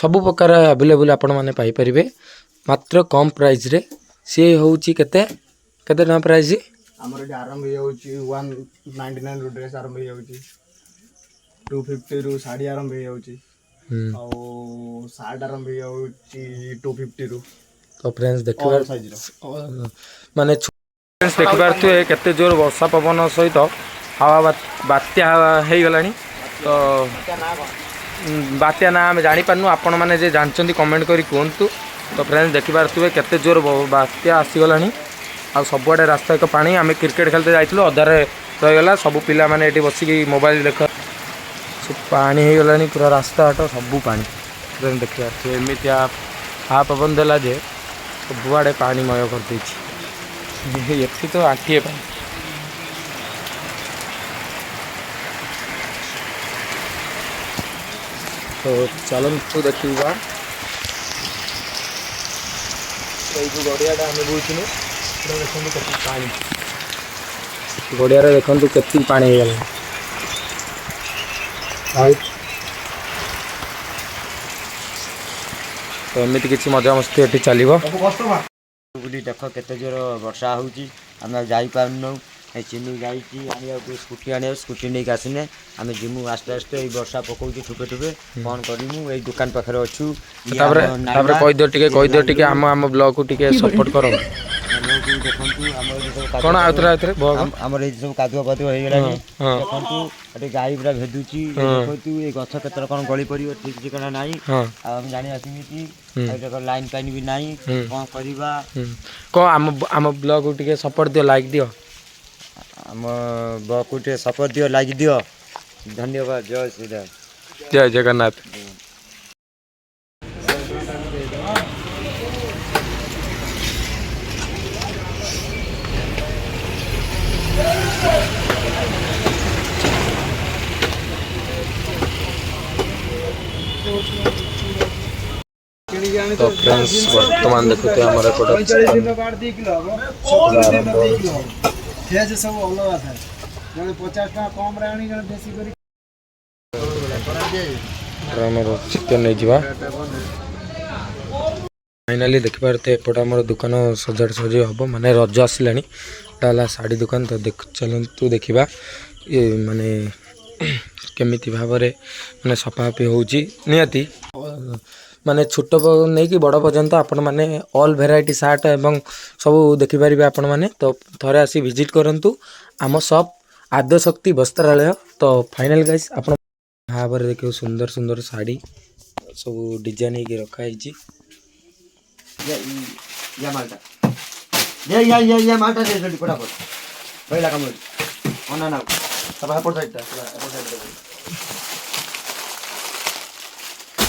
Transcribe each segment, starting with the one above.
ସବୁ ପ୍ରକାର ଆଭେଲେବୁଲ୍ ଆପଣମାନେ ପାଇପାରିବେ ମାତ୍ର କମ୍ ପ୍ରାଇସ୍ରେ। ସିଏ ହେଉଛି କେତେ କେତେ ଟଙ୍କା ପ୍ରାଇସ୍? ଆମର ଏଠି ଆରମ୍ଭ ହେଇଯାଉଛି 199 ରୁ ଡ୍ରେସ୍ ଆରମ୍ଭ ହେଇଯାଉଛି, 250 ରୁ ଶାଢ଼ୀ ଆରମ୍ଭ ହେଇଯାଉଛି, ଆଉ ସାର୍ଟ ଆରମ୍ଭ ହେଇଯାଉଛି 250 ରୁ। ତ ଫ୍ରେଣ୍ଡସ୍ ଦେଖିପାରୁ ମାନେ ଦେଖିପାରୁଥିବେ କେତେ ଜୋର ବର୍ଷା ପବନ ସହିତ ହାୱା ବାତ୍ୟା ହେଇଗଲାଣି। ତ ବାତ୍ୟା ନା ଆମେ ଜାଣିପାରୁନୁ, ଆପଣମାନେ ଯେ ଜାଣିଛନ୍ତି କମେଣ୍ଟ କରି କୁହନ୍ତୁ। ତ ଫ୍ରେଣ୍ଡସ୍ ଦେଖିପାରୁଥିବେ କେତେ ଜୋର ବାତ୍ୟା ଆସିଗଲାଣି ଆଉ ସବୁଆଡ଼େ ରାସ୍ତା ଏକ ପାଣି। ଆମେ କ୍ରିକେଟ୍ ଖେଳିତେ ଯାଇଥିଲୁ, ଅଧାରେ ରହିଗଲା। ସବୁ ପିଲାମାନେ ଏଠି ବସିକି ମୋବାଇଲ ଦେଖ, ପାଣି ହେଇଗଲାଣି ପୁରା ରାସ୍ତାଘାଟ ସବୁ ପାଣି। ଫ୍ରେଣ୍ଡସ୍ ଦେଖିପାରୁଥିବେ ଏମିତିଆ ପବନ ଦେଲା ଯେ ସବୁଆଡ଼େ ପାଣିମୟ କରିଦେଇଛି। ଏଠି ତ ଆଣ୍ଠିଏ ପାଣି। ତ ଚାଲନ୍ତୁ ଦେଖିବା ଏଇ ଯେଉଁ ଗଡ଼ିଆଟା ଆମେ ବୁଝୁଥିଲୁ, ଦେଖନ୍ତୁ କେତେ ପାଣି। ଗଡ଼ିଆରେ ଦେଖନ୍ତୁ କେତିକି ପାଣି ହେଇଗଲାଣି। ଆଉ ତ ଏମିତି କିଛି ମଜାମସ୍ତି ଏଠି ଚାଲିବ। ବୋଲି ଦେଖ କେତେ ଜୋର ବର୍ଷା ହେଉଛି, ଆମେ ଆଉ ଯାଇପାରୁନୁ। ଏ ଚିନୁ ଯାଇଛି ଆଣିବାକୁ ସ୍କୁଟି ଆଣିବାକୁ, ସ୍କୁଟି ନେଇକି ଆସିନେ ଆମେ ଯିମୁ ଆସ୍ତେ ଆସ୍ତେ। ଏଇ ବର୍ଷା ପକଉଛି ଠୁପେ ଠୁପେ, କ'ଣ କରିମୁ? ଏଇ ଦୋକାନ ପାଖରେ ଅଛୁ। ତାପରେ କହିଦିଅ ଟିକେ ଆମ ବ୍ଲଗକୁ ଟିକେ ସପୋର୍ଟ କରନ୍ତୁ। ଦେଖନ୍ତୁ ଆମର ଏଠି ସବୁ କ'ଣ ଆଉଥରେ ଆମର ଏଠି ସବୁ କାଦୁଅ ଫାଦୁଅ ହେଇଗଲାଣି। ଦେଖନ୍ତୁ ଏଠି ଗାଈ ପୁରା ଭେଦୁଛି। ଦେଖନ୍ତୁ ଏ ଗଛ କେତେବେଳେ କ'ଣ ଗଳି ପଡ଼ିବ ଠିକ୍ ଠିକଣା ନାହିଁ। ଆଉ ଆମେ ଜାଣିବା କେମିତି? ଲାଇନ୍ ଫାଇନ୍ ବି ନାହିଁ, କ'ଣ କରିବା? କ'ଣ ଆମ ବ୍ଲଗକୁ ଟିକେ ସପୋର୍ଟ ଦିଅ, ଲାଇକ୍ ଦିଅ। ଆମ ବ୍ଲଗକୁ ଟିକେ ସପୋର୍ଟ ଦିଅ, ଲାଇକ୍ ଦିଅ। ଧନ୍ୟବାଦ। ଜୟ ଶ୍ରୀରାମ, ଜୟ ଜଗନ୍ନାଥ। ତ ଫ୍ରେଣ୍ଡସ୍ ବର୍ତ୍ତମାନ ଦେଖୁଥିବେ ଆମର ଏପଟେ ସବୁ ଅଲଗା ଥାଏ। ଜଣେ 50 ଟଙ୍କା କମରେ ଆଣି ଜଣେ ବେଶୀ କରି ଆମର ଚିକେନ୍ ନେଇଯିବା। ଫାଇନାଲି ଦେଖିପାରୁଥିବେ ଏପଟେ ଆମର ଦୋକାନ ସଜାଡ଼ି ସଜାଡ଼ି ହେବ, ମାନେ ରଜ ଆସିଲାଣି। ଏଟା ହେଲା ଶାଢ଼ୀ ଦୋକାନ। ତ ଚାଲନ୍ତୁ ଦେଖିବା ମାନେ କେମିତି ଭାବରେ ମାନେ ସଫାସଫି ହେଉଛି। ନିହାତି ମାନେ ଛୋଟ ନେଇକି ବଡ଼ ପର୍ଯ୍ୟନ୍ତ ଆପଣମାନେ ଅଲ୍ ଭେରାଇଟି ସାର୍ଟ ଏବଂ ସବୁ ଦେଖିପାରିବେ ଆପଣମାନେ। ତ ଥରେ ଆସି ଭିଜିଟ୍ କରନ୍ତୁ ଆମ ସପ୍ ଆଦ୍ୟଶକ୍ତି ବସ୍ତ୍ରାଳୟ। ତ ଫାଇନାଲ୍ ଗାଇସ୍ ଆପଣ ଭାବରେ ଦେଖିବ ସୁନ୍ଦର ସୁନ୍ଦର ଶାଢ଼ୀ ସବୁ ଡିଜାଇନ୍ ହେଇକି ରଖାହେଇଛି।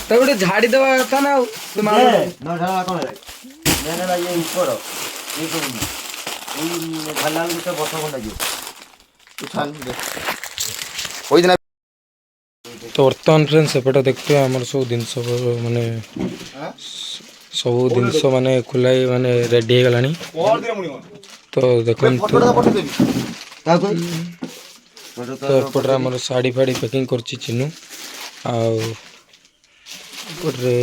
ତାକୁ ଗୋଟେ ଝାଡ଼ି ଦେବା କଥା ନା ଆଉ। ତ ବର୍ତ୍ତମାନ ଫ୍ରେଣ୍ଡ ସେପଟେ ଦେଖିବେ ଆମର ସବୁ ଜିନିଷ ମାନେ ସବୁ ଜିନିଷ ମାନେ ଖୋଲା ମାନେ ରେଡ଼ି ହେଇଗଲାଣି। ତ ଦେଖନ୍ତୁ ତ ଏପଟରେ ଆମର ଶାଢ଼ୀ ଫାଢ଼ୀ ପ୍ୟାକିଂ କରୁଛି ଚିନୁ। ଆଉ ଏପଟରେ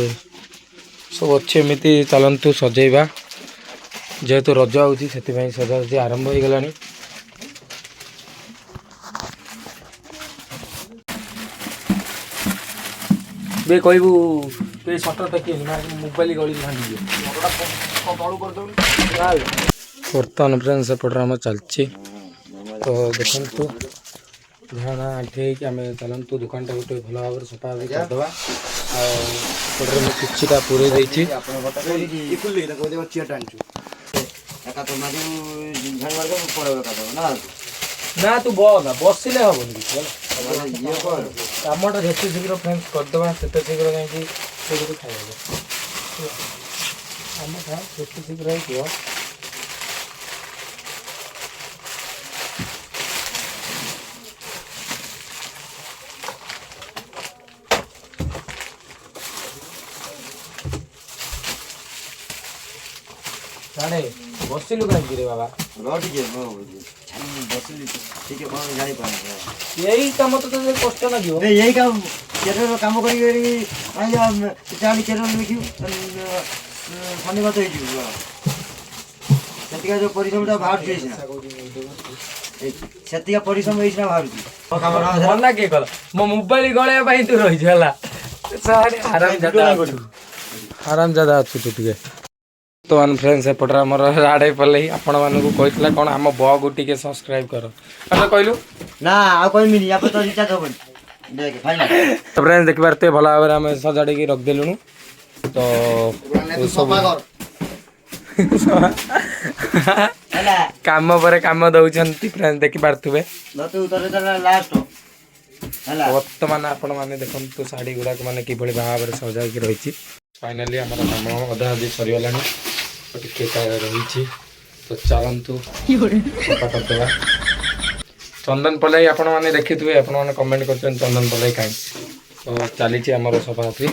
ସବୁ ଅଛି। ଏମିତି ଚାଲନ୍ତୁ ସଜେଇବା, ଯେହେତୁ ରଜ ହେଉଛି ସେଥିପାଇଁ ସଜାସଜି ଆରମ୍ଭ ହେଇଗଲାଣି। ବେ କହିବୁ ବେ ସଟର ଟେକିନି ମୋବାଇଲ ଗଳି ଭାଙ୍ଗିଯିବ। ବର୍ତ୍ତମାନ ଫ୍ରେଣ୍ଡ ସେପଟରେ ଆମର ଚାଲିଛି। ତ ଦେଖନ୍ତୁ ଝାଣା ଆଣ୍ଠି ହେଇକି ଆମେ ଚାଲନ୍ତୁ ଦୋକାନଟା ଗୋଟେ ଭଲ ଭାବରେ ସଫା କରିଦେବା। ଆଉ ଏପଟରେ ମୁଁ କିଛିଟା ପୁରେଇ ଦେଇଛି। ନା ତୁ ବସିଲେ ହବନି କିଛି କାମଟା ଯେତେ ଶୀଘ୍ର ଫ୍ରେଣ୍ଡ କରିଦେବା ସେତେ ଶୀଘ୍ର ଯାଇକି ସେଇଠି ଖାଇବ। କାମଟା ଯେତେ ଶୀଘ୍ର ହେଇଯିବ ଜାଣେ ବସିଲୁ କାହିଁକି ରେ ବାବା? ରହ ଟିକେ ବସିଲି ଟିକେ କ'ଣ ଜାଣିପାରୁନି। ଏଇ କାମ ତ ତତେ କଷ୍ଟ ଲାଗିବ। ଏଇ କାମ କେରଳ କାମ କରିକି ଚାଲି କେରଳ ଦେଖିବୁ ଶନିବାର ହେଇଯିବୁ। ସେତିକା ଯୋଉ ପରିଶ୍ରମଟା ବାହାରୁଛି ସେତିକା ପରିଶ୍ରମ ହେଇଛି ନା ବାହାରୁଛି। ମନା କିଏ କଲ? ମୋ ମୋବାଇଲ ଗଳେଇବା ପାଇଁ ତୁ ରହିଛୁ ହେଲା। ଆରାମ ଜାଦା ଅଛୁ ତୁ ଟିକେ। ବର୍ତ୍ତମାନ ଫ୍ରେଣ୍ଡ ସେପଟରେ ଆମର ଆଡ଼େଇ ପଲେଇ ଆପଣମାନଙ୍କୁ କହିଥିଲା କ'ଣ ଆମ ବ୍ଲଗ୍ ଟିକେ ସବସ୍କ୍ରାଇବ୍ କର। ଆମେ କହିଲୁ ନା ଆଉ କହିବିନି ୟା ପରେ ତ ରିଚାର୍ଜ ହବନି। ତ ଫ୍ରେଣ୍ଡ ଦେଖିପାରୁଥିବେ ଭଲ ଭାବରେ ଆମେ ସଜାଡ଼ିକି ରଖିଦେଲୁଣୁ। ତ ସବୁ କାମ ପରେ କାମ ଦଉଛନ୍ତି ଫ୍ରେଣ୍ଡ ଦେଖିପାରୁଥିବେ। ବର୍ତ୍ତମାନ ଆପଣମାନେ ଦେଖନ୍ତୁ ଶାଢ଼ୀ ଗୁଡ଼ାକ ମାନେ କିଭଳି ଭାବରେ ସଜାଇକି ରହିଛି। ଫାଇନାଲି ଆମର କାମ ଅଧା ଅଧି ସରିଗଲାଣି। ଟିକେ ରହିଛି ତ ଚାଲନ୍ତୁ ସଫା କରିଦେବା। ଚନ୍ଦନ ପଲେଇ ଆପଣମାନେ ଦେଖିଥିବେ, ଆପଣମାନେ କମେଣ୍ଟ କରିଛନ୍ତି ଚନ୍ଦନ ପଲେଇ କାହିଁ। ତ ଚାଲିଛି ଆମର ସଫାସୁଫି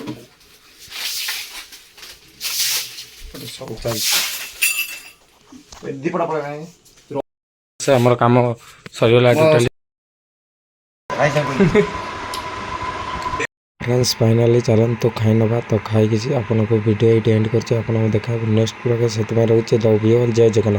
ସବୁ ଚାଲିଛି। ଆମର କାମ ସରିଗଲା ଟୋଟାଲି। फ्रेंड्स फाइनाली चलते खाई नवा। तो खाई आपको वीडियो ये एंड कर नेक्स्ट ब्लॉग से रोचे लव यू जय जगन्नाथ।